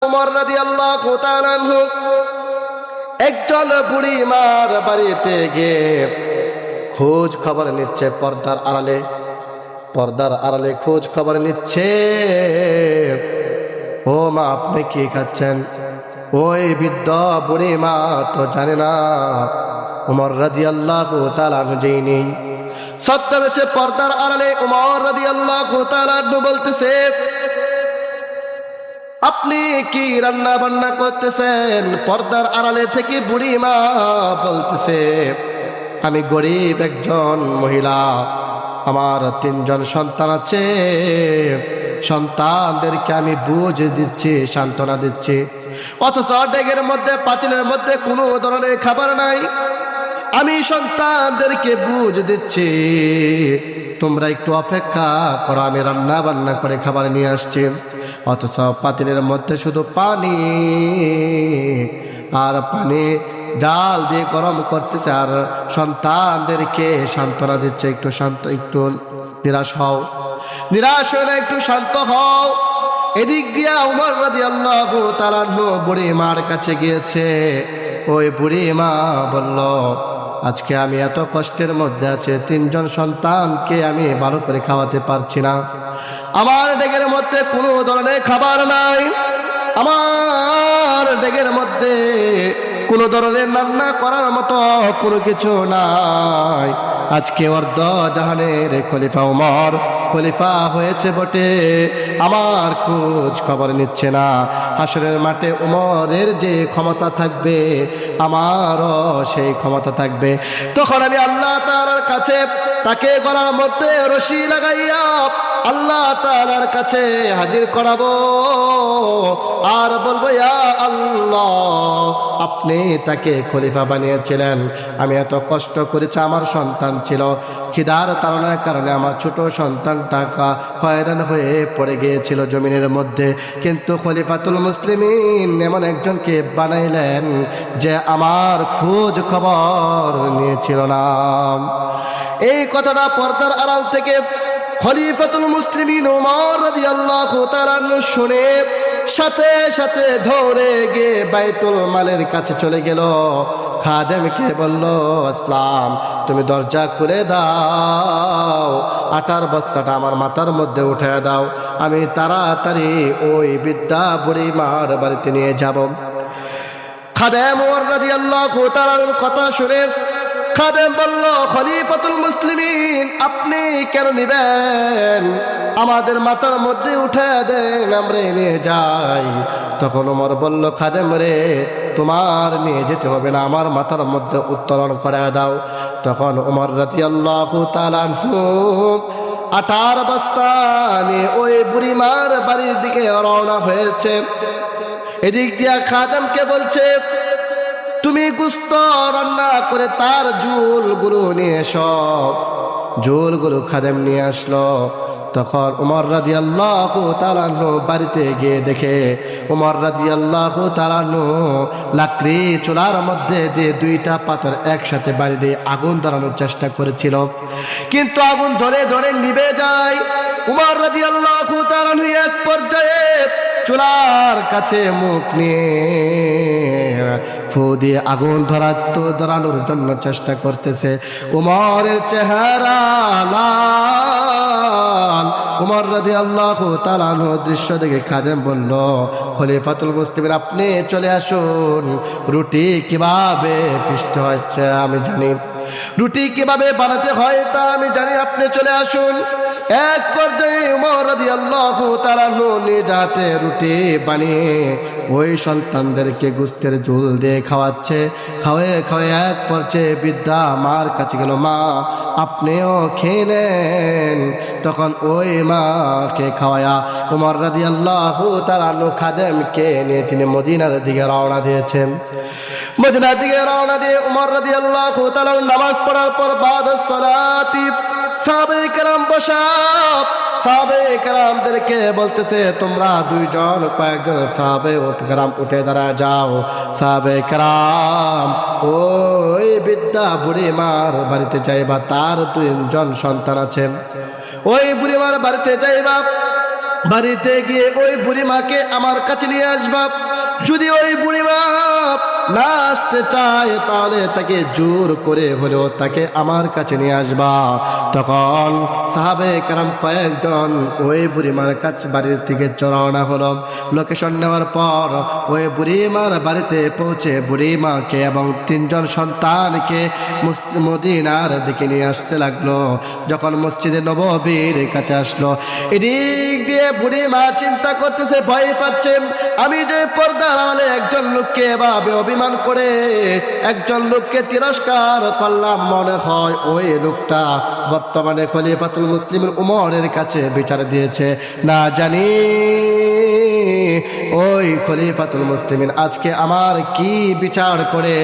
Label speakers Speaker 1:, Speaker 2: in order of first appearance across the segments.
Speaker 1: ওমর রাদিয়াল্লাহু তাআলা আনহু একজন বুড়ি মার বাড়িতে গিয়ে খোঁজ খবর নিচ্ছে, পর্দার আড়ালে খোঁজ খবর নিচ্ছে। ও মা, আপনি কি খাচ্ছেন? ওই বৃদ্ধ বুড়ি মা তো জানে না ওমর রাদিয়াল্লাহু তাআলা আনহু যেই নেই, ছদ্মবেশে পর্দার আড়ালে ওমর রাদিয়াল্লাহু তাআলা আনহু বলতেছে, আপনি কি রান্না বান্না করতেছেন? পর্দার আড়ালে থেকে বুড়ি মা বলতেছে, আমি গরিব একজন মহিলা, আমার 3 জন সন্তান আছে, সন্তানদেরকে আমি বুঝ দিচ্ছি, সান্ত্বনা দিচ্ছি, অথচ ডেগের মধ্যে পাতিলের মধ্যে কোনো ধরনের খাবার নাই। আমি সন্তানদেরকে বুঝ দিচ্ছি, তোমরা একটু অপেক্ষা করো, আমি রান্না বান্না করে খাবার নিয়ে আসছি। অথচ পাতিলের মধ্যে শুধু পানি আর পানি, ডাল দিয়ে গরম করতেছে আর সন্তানদেরকে সান্ত্বনা দিচ্ছে, একটু নিরাশ হও, নিরাশ হয়ে না, একটু শান্ত হও। এদিক দিয়া ওমর রাদিয়াল্লাহু তাআলা আনহু বুড়ি মার কাছে গিয়েছে। ওই বুড়ি মা বলল, আজকে আমি এত কষ্টের মধ্যে আছি, 3 জন সন্তানকে আমি ভালো করে খাওয়াতে পারছি না, আমার ডেগের মধ্যে কোনো ধরনের খাবার নাই, আমার ডেগের মধ্যে কোনো ধরনের রান্না করার মতো কোনো কিছু নাই। আজকে অর্ধ জাহানের খলিফা ওমর খলিফা হয়েছে বটে, আমার খোঁজ খবর নিচ্ছে না। হাসরের মাঠে ওমরের যে ক্ষমতা থাকবে, আমারও সেই ক্ষমতা থাকবে। তখন আমি আল্লাহ তাআলার কাছে তাকে গলার মধ্যে রশি লাগাইয়া আল্লাহ তাআলার কাছে হাজির করাবো আর বলবো, ইয়া আল্লাহ, আপনি তাকে খলিফা বানিয়েছিলেন, আমি এত কষ্ট করেছি, আমার সন্তান ছিল, খিদার তাড়নার কারণে আমার ছোট সন্তানটা হয়রান হয়ে পড়ে গিয়েছিল জমিনের মধ্যে, কিন্তু খলিফাতুল মুসলিমিন এমন একজনকে বানাইলেন যে আমার খোঁজ খবর নিয়েছিল না। এই কথাটা পর্দার আড়াল থেকে খলিফাতুল মুসলিমিন ওমর রাদিয়াল্লাহু তাআলা শুনে সাথে সাথে ধরে গিয়ে বাইতুল মালের কাছে চলে গেল। খাদেমকে বলল, আসলাম, তুমি দরজা খুলে দাও, আটার বস্তাটা আমার মাথার মধ্যে উঠে দাও, আমি তাড়াতাড়ি ওই বৃদ্ধা বুড়ি মার বাড়িতে নিয়ে যাব। খাদেম ওমর রাদিয়াল্লাহু তাআলার কথা শুনে খাদেম বলল, খলিফাতুল মুসলিমিন, আপনি কেন নিবেন? আমাদের মাথার মধ্যে উঠে দেন, আমরা নিয়ে যাই। তখন ওমর বলল, খাদেম রে, তোমার নিয়ে যেতে হবে না, আমার মাথার মধ্যে উত্তোলন করে দাও। তখন ওমর রাদিয়াল্লাহু তাআলা আনহু আটার বস্তা নিয়ে ওই বুড়িমার বাড়ির দিকে রওনা হয়েছে। এদিক দিয়া খাদেমকে বলছে, তুমি গোশত রান্না করে তার ঝোলগুলো নিয়ে এসো। ঝোলগুলো খাদেম নিয়ে আসলো। তখন ওমর রাদিয়াল্লাহু তাআলা বাড়িতে গিয়ে দেখে ওমর রাদিয়াল্লাহু তাআলা লাকড়ি চুলার মধ্যে দিয়ে 2টা পাথর একসাথে বাড়ি দিয়ে আগুন ধরানোর চেষ্টা করেছিল, কিন্তু আগুন ধরে ধরে নিভে যায়। ওমর রাদিয়াল্লাহু তাআলা এক পর্যায়ে চুলার কাছে মুখ নিয়ে ফু দিয়ে আগুন ধরানোর জন্য চেষ্টা করতেছে। উমরের চেহারা লাল। উমর রাদিয়াল্লাহু তাআলা দৃশ্য দেখে খাদেম বলল, খলিফাতুল মুসলিমিন, আপনি চলে আসুন, রুটি কিভাবে পিষতে হচ্ছে আমি জানি, রুটি কিভাবে বানাতে হয় তা আমি জানি, আপনি চলে আসুন। এক পর্যায়ে উমর রাদিয়াল্লাহু তাআলা নিজ হাতে রুটি বানিয়ে ওই সন্তানদেরকে গোশতের ঝোল দিয়ে খাওয়াচ্ছে। খাওয়ে এক পর্যায়ে বৃদ্ধা মার কাছে গেল, মা আপনিও খেয়ে নেন। তখন ওই মাকে খাওয়ায়া উমর রাদিয়াল্লাহু তাআলা খাদেমকে নিয়ে তিনি মদিনার দিকে রওনা দিয়েছেন। মদিনার দিকে রওনা দিয়ে উমর রাদিয়াল্লাহু তাআলা নামাজ পড়ার পর বাদাস সালাতি সাহাবায়ে কেরাম বসা, সাহাবায়ে কেরামদেরকে বলতেছে, তোমরা দুইজন কয়েকজন সাহাবায়ে কেরাম উঠে দাঁড়ায় যাও। সাহাবায়ে কেরাম ওই বৃদ্ধা বুড়ি মার বাড়িতে যাইবা, তার 3 জন সন্তান আছে, ওই বুড়ি মার বাড়িতে যাইবা। বাড়িতে গিয়ে ওই বুড়িমাকে আমার কাছে নিয়ে আসবা। যদি ওই বুড়িমা না আসতে চায় তাহলে তাকে জোর করে হলেও তাকে আমার কাছে নিয়ে আসবা। তখন সাহাবে কেরাম কয়েকজন ওই বুড়িমার কাছে বাড়ির থেকে রওনা হলো। লোকেশন নেওয়ার পর ওই বুড়িমার বাড়িতে পৌঁছে বুড়িমাকে এবং 3 জন সন্তানকে মদিনার দিকে নিয়ে আসতে লাগলো। যখন মসজিদে নববীর কাছে আসলো, এদিক দিয়ে বুড়িমা চিন্তা করতেছে, ভয় পাচ্ছে, আমি যে পর্দার আড়ালে একজন লোককে এভাবে অভিমান করে একজন লোককে তিরস্কার করলাম, মনে হয় ওই লোকটা বর্তমানে খলিফাতুল মুসলিমিন উমরের কাছে বিচার দিয়েছে। না জানি ওই খলিফাতুল মুসলিমিন আজকে আমার কি বিচার করে।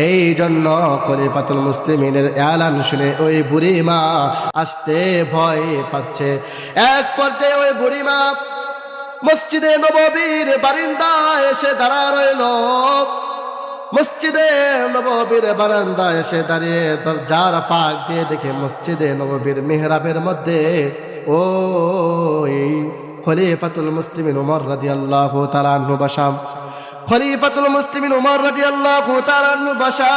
Speaker 1: এই জন্য খলিফাতুল মুসলিমিনের এলান শুনে ওই বুড়িমা আসতে ভয় পাচ্ছে। এক পর্যায়ে ওই বুড়িমা মসজিদে নববীর বারান্দায় এসে দাঁড়া রইল। মসজিদে নববীর বারান্দায় এসে দাঁড়িয়ে দরজার ফাঁক দিয়ে দেখে মসজিদে নববীর মিহরাবের মধ্যে ওই খলিফাতুল মুসলিমিন উমর রাদিয়াল্লাহু তাআলা আনহু বসা। খলিফাতুল মুসলিমিন উমর রাদিয়াল্লাহু তাআলা আনহু বসা।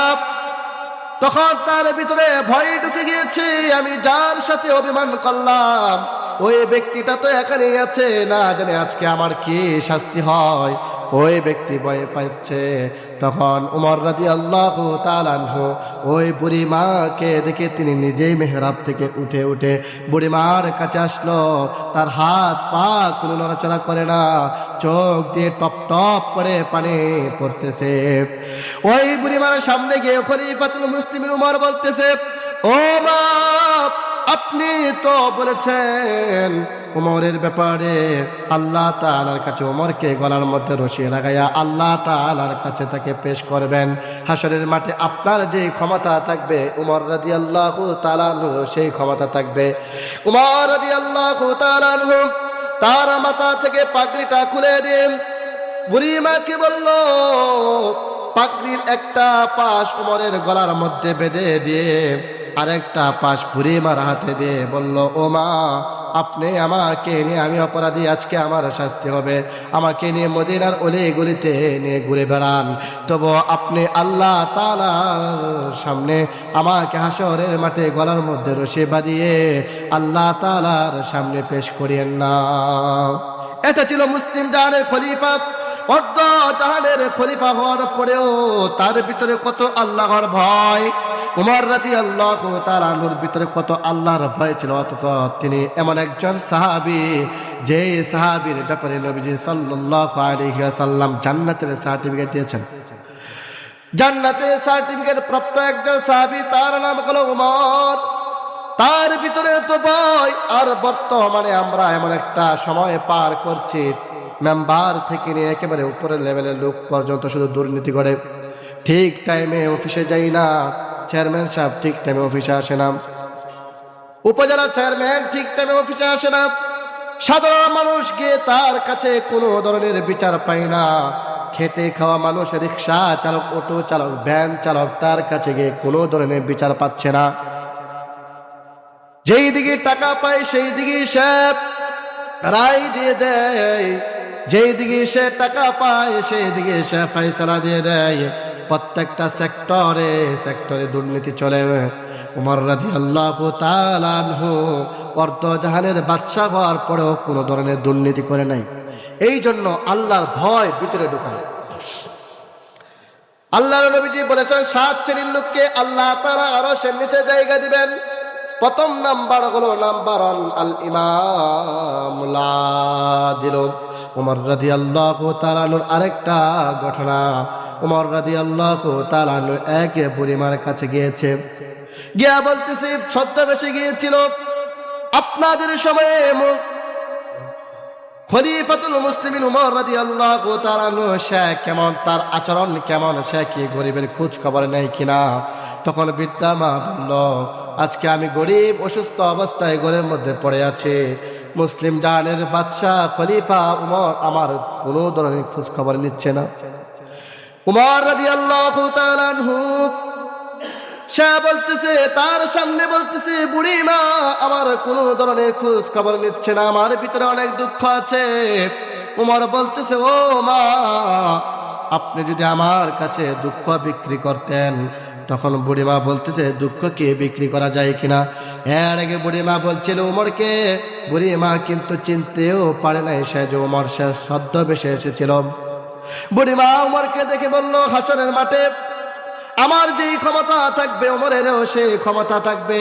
Speaker 1: তখন তার ভিতরে ভয় ঢুকে গিয়েছে, আমি যার সাথে অভিমান করলাম ওই ব্যক্তিটা তো এখানেই আছে, না জানে আজকে আমার কি শাস্তি হয়। ওই ব্যক্তি ভয় পাচ্ছে। তখন উমর রাদিয়াল্লাহু তাআলা আনহু ওই বুড়িমাকে দেখে তিনি নিজেই মেহরাব থেকে উঠে উঠে বুড়িমার কাছে আসলো। তার হাত পা কোনো নড়াচড়া করে না, চোখ দিয়ে টপ টপ করে পানি পড়তেছে। ওই বুড়িমার সামনে গিয়ে খলিফাতুল মুসলিমিন উমর বলতেছে, ও মা, আপনি তো বলেছেন উমরের ব্যাপারে আল্লাহ তাআলার কাছে উমরকে গলার মধ্যে রশি লাগাইয়া আল্লাহ তাআলার কাছে তাকে পেশ করবেন। হাসরের মাঠে আপনার যে ক্ষমতা থাকবে উমর রাদিয়াল্লাহু তাআলা আনহু সেই ক্ষমতা থাকবে। উমর রাদিয়াল্লাহু তাআলা আনহু তার মাথা থেকে পাগড়িটা খুলে দিন বুড়িমাকে বলল, পাগড়ির একটা পাশ উমরের গলার মধ্যে বেঁধে দিয়ে আরেকটা পাশ বুড়িমার হাতে দিয়ে বলল, ও মা, আপনি আমাকে নিয়ে, আমি অপরাধী, আজকে আমার শাস্তি হবে, আমাকে নিয়ে মদিনার অলি গলিতে নিয়ে ঘুরে বেড়ান, তবু আপনি আল্লাহ তাআলার সামনে আমাকে হাসরের মাঠে গলার মধ্যে রশি বাঁধিয়ে আল্লাহ তাআলার সামনে পেশ করিয়েন না। এটা ছিল মুসলিম জাহানের খলিফা। অর্ধ জাহানের খলিফা হওয়ার পরেও তার ভিতরে কত আল্লাহর ভয়। উমর রাদিয়াল্লাহু তাআলা আনহুর ভিতরে কত আল্লাহর ভয় ছিল, অথচ তিনি এমন একজন সাহাবী যে সাহাবীর ব্যাপারে নবীজি সাল্লাল্লাহু আলাইহি ওয়াসাল্লাম জান্নাতের সার্টিফিকেট দিয়েছেন। জান্নাতের সার্টিফিকেট প্রাপ্ত একজন সাহাবী, তার নাম হলো উমর। তার ভিতরে তো ভয়। আর বর্তমানে আমরা এমন একটা সময় পার করছি, মেম্বার থেকে নিয়ে একেবারে উপরের লেভেলের লোক পর্যন্ত শুধু দুর্নীতি করে, ঠিক টাইমে অফিসে যাই না, চেয়ারম্যান সাহেব ঠিক টাইমে অফিসে আসে না, উপজেলা চেয়ারম্যান ঠিক টাইমে অফিসে আসে না, সাধারণ মানুষ গিয়ে তার কাছে কোনো ধরনের বিচার পায় না, খেটে খাওয়া মানুষ, রিক্সা চালক, অটো চালক, ভ্যান চালক, তার কাছে গিয়ে কোনো ধরনের বিচার পাচ্ছে না। যেই দিকে টাকা পায় সেই দিকে সে রায় দিয়ে দেয়, যেই দিকে সে টাকা পায় সেই দিকে সে ফয়সালা দিয়ে দেয়। প্রত্যেকটা সেক্টরে দুর্নীতি চলে। উমর রাদিয়াল্লাহু তাআলা আনহু অর্ধ জাহানের বাদশা হওয়ার পরেও কোনো ধরনের দুর্নীতি করে নাই। এই জন্য আল্লাহর ভয় ভিতরে ঢুকানো। আল্লাহর নবীজি বলেছেন 7 শ্রেণীর লোককে আল্লাহ তাআলা আরশের নিচে জায়গা দিবেন। প্রথম নাম্বার হলো নাম্বার 1 আল ইমামুল আদিল। উমর রাদিয়াল্লাহু তাআলা আরেকটা ঘটনা, উমর রাদিয়াল্লাহু তাআলা এক বুড়িমার কাছে গিয়েছে, গিয়া বলতেছে, ছদ্মবেশে গিয়েছিল, আপনাদের সময়ে খলিফাতুল মুসলিমিন উমর রাদিয়াল্লাহু তাআলা সে কেমন, তার আচরণ কেমন, সে কি গরিবের খোঁজ খবর নেই কিনা? তখন বৃদ্ধা মা বলল, আজকে আমি গরিব অসুস্থ অবস্থায় ঘরের মধ্যে পড়ে আছি, মুসলিম জাহানের বাদশাহ খলিফা উমর আমার কোনো ধরনের খোঁজ খবর নিচ্ছে না। উমর রাদিয়াল্লাহু তাআলা আনহু সে বলতেছে, তার সামনে বলতেছে, বুড়ি মা আমার কোনো ধরনের খোঁজ খবর নিচ্ছে না, আমার ভিতরে অনেক দুঃখ আছে। উমর বলতেছে, ও মা, আপনি যদি আমার কাছে দুঃখ বিক্রি করতেন। তখন বুড়িমা বলতেছে, দুঃখ কি বিক্রি করা যায় কিনা। এর আগে বুড়িমা বলছিল উমরকে, বুড়িমা কিন্তু চিনতেও পারে নাই সে যে উমর, সে ছদ্মবেশে এসেছিল। বুড়িমা উমরকে দেখে বলল, হাসরের মাঠে আমার যেই ক্ষমতা থাকবে উমরেরও সেই ক্ষমতা থাকবে।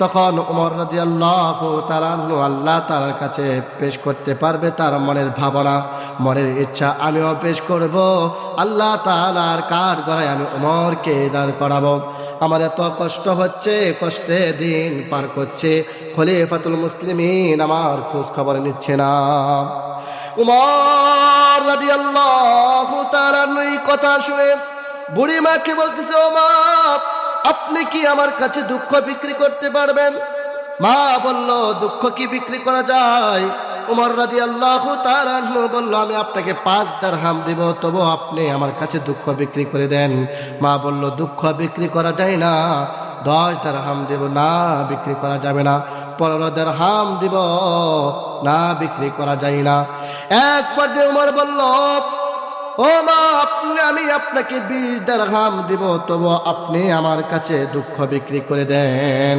Speaker 1: তখন উমর রাদিয়াল্লাহু তাআলা আনহু আল্লাহ তাআলার কাছে পেশ করতে পারবে তার মনের ভাবনা, মনের ইচ্ছা। আমিও পেশ করব আল্লাহ তাআলার কাঠ গড়ায় আমি উমরকে দাঁড় করাবো। আমার এত কষ্ট হচ্ছে, কষ্টে দিন পার করছে, খলিফাতুল মুসলিমিন আমার খোঁজ খবর নিচ্ছে না। উমর রাদিয়াল্লাহু তাআলা এই কথা শুনে বুড়ি মাকে বলতেছে, ও মা, আপনি কি আমার কাছে দুঃখ বিক্রি করতে পারবেন? মা বলল, দুঃখ কি বিক্রি করা যায়? উমর রাদিয়াল্লাহু তাআলা বলল, আমি আপনাকে 5 দিরহাম দিব, তবু আপনি আমার কাছে দুঃখ বিক্রি করে দেন। মা বলল, দুঃখ বিক্রি করা যায় না, 10 দিরহাম দেব, না বিক্রি করা যাবে না। 15 দিরহাম দিব, না বিক্রি করা যায় না। এক পর্যায়ে উমর বলল, ও মা, আমি আপনাকে 20 দিরহাম দিব, তবু আপনি আমার কাছে দুঃখ বিক্রি করে দেন।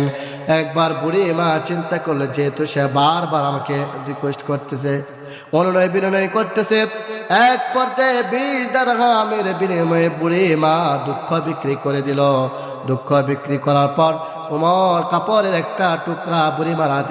Speaker 1: একবার বুড়ি মা চিন্তা করলো, যেহেতু সে বারবার আমাকে রিকোয়েস্ট করতেছে, অনুনয় বিনয় করতেছে, এক পর্যায়ে 20 দিরহামের বিনিময়ে বুড়ি মা দুঃখ বিক্রি করে দিল। দুঃখ বিক্রি করার পর উমর কাপড়ের একটা টুকরা বুড়ি মার হাতে